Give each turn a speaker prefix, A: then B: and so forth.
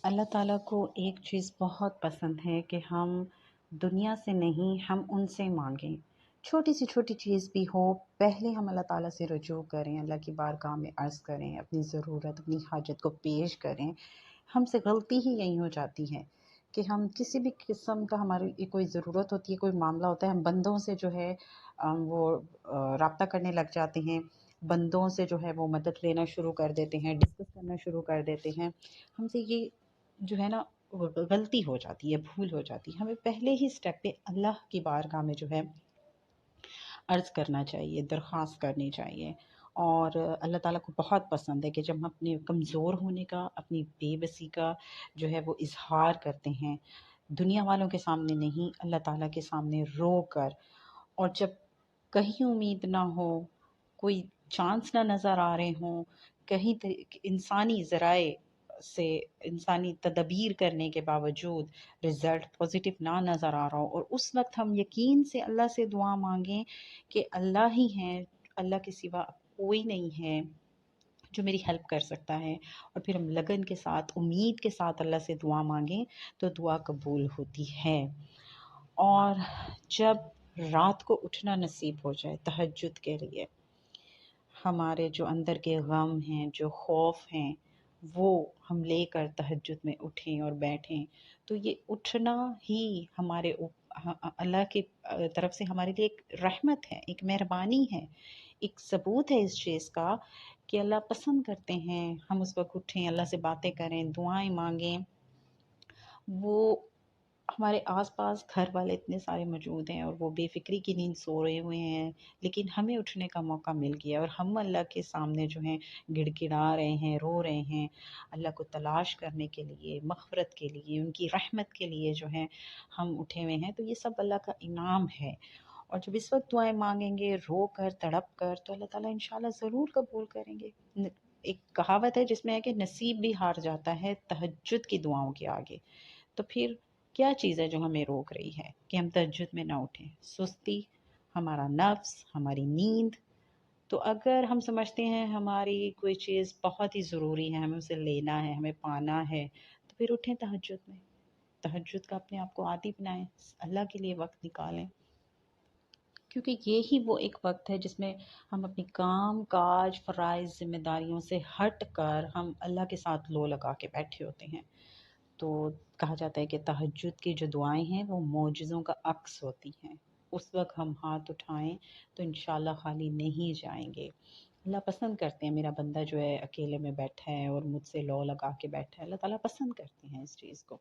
A: اللہ ताला को एक चीज़ बहुत पसंद है कि हम दुनिया से नहीं हम उनसे मांगें। छोटी सी छोटी चीज़ भी हो, पहले हम अल्लाह ताला से रुजू करें, अल्लाह की बारगाह में अर्ज़ करें, अपनी ज़रूरत अपनी हाजत को पेश करें। हमसे गलती ही यही हो जाती है कि हम किसी भी किस्म का हमारी कोई ज़रूरत होती है, कोई मामला होता है, हम बंदों से जो है वो रब्ता करने लग जाते हैं। बंदों से जो है वो मदद लेना शुरू कर देते हैं, डिस्कस करना शुरू कर देते हैं। हमसे ये जो है ना गलती हो जाती है, भूल हो जाती है। हमें पहले ही स्टेप पे अल्लाह की बारगाह में जो है अर्ज़ करना चाहिए, दरख्वास्त करनी चाहिए। और अल्लाह ताला को बहुत पसंद है कि जब हम अपने कमज़ोर होने का, अपनी बेबसी का जो है वो इज़हार करते हैं, दुनिया वालों के सामने नहीं, अल्लाह ताला के सामने रो कर। और जब कहीं उम्मीद ना हो, कोई चांस ना नज़र आ रहे हों, कहीं इंसानी ज़राए से इंसानी तदबीर करने के बावजूद रिज़ल्ट पॉजिटिव ना नज़र आ रहा हो, और उस वक्त हम यकीन से अल्लाह से दुआ मांगें कि अल्लाह ही हैं, अल्लाह के सिवा कोई नहीं है जो मेरी हेल्प कर सकता है। और फिर हम लगन के साथ, उम्मीद के साथ अल्लाह से दुआ मांगें तो दुआ कबूल होती है। और जब रात को उठना नसीब हो जाए तहज्जुद के लिए, हमारे जो अंदर के गम हैं, जो खौफ हैं, वो हम लेकर तहज्जुद में उठें और बैठें, तो ये उठना ही हमारे अल्लाह की तरफ से हमारे लिए एक रहमत है, एक मेहरबानी है, एक सबूत है इस चीज़ का कि अल्लाह पसंद करते हैं हम उस वक़्त उठें, अल्लाह से बातें करें, दुआएँ माँगें। वो हमारे आस-पास घर वाले इतने सारे मौजूद हैं और वो बेफ़िक्री की नींद सो रहे हुए हैं, लेकिन हमें उठने का मौका मिल गया और हम अल्लाह के सामने जो हैं गिड़गिड़ा रहे हैं, रो रहे हैं, अल्लाह को तलाश करने के लिए, मग़फ़िरत के लिए, उनकी रहमत के लिए जो है हम उठे हुए हैं। तो ये सब अल्लाह का इनाम है। और जब इस वक़्त दुआएँ माँगेंगे, रो कर, तड़प कर, तो अल्लाह ताला इंशाअल्लाह ज़रूर कबूल करेंगे। न एक कहावत है जिसमें है कि नसीब भी हार जाता है तहज्जुद की दुआओं के आगे। तो फिर क्या चीज़ है जो हमें रोक रही है कि हम तहज्जुद में ना उठें? सुस्ती, हमारा नफ्स, हमारी नींद। तो अगर हम समझते हैं हमारी कोई चीज़ बहुत ही ज़रूरी है, हमें उसे लेना है, हमें पाना है, तो फिर उठें तहज्जुद में। तहज्जुद का अपने आप को आदी बनाएँ, अल्लाह के लिए वक़्त निकालें। क्योंकि ये ही वो एक वक़्त है जिसमें हम अपनी काम-काज, फ़राइज़, ज़िम्मेदारियों से हट कर हम अल्लाह के साथ लो लगा के बैठे होते हैं। तो कहा जाता है कि तहज्जुद की जो दुआएँ हैं वो मोजज़ों का अक्स होती हैं। उस वक़्त हम हाथ उठाएँ तो इंशाअल्लाह खाली नहीं जाएँगे। अल्लाह पसंद करते हैं मेरा बंदा जो है अकेले में बैठा है और मुझसे लौ लगा के बैठा है। अल्लाह ताला पसंद करते हैं इस चीज़ को।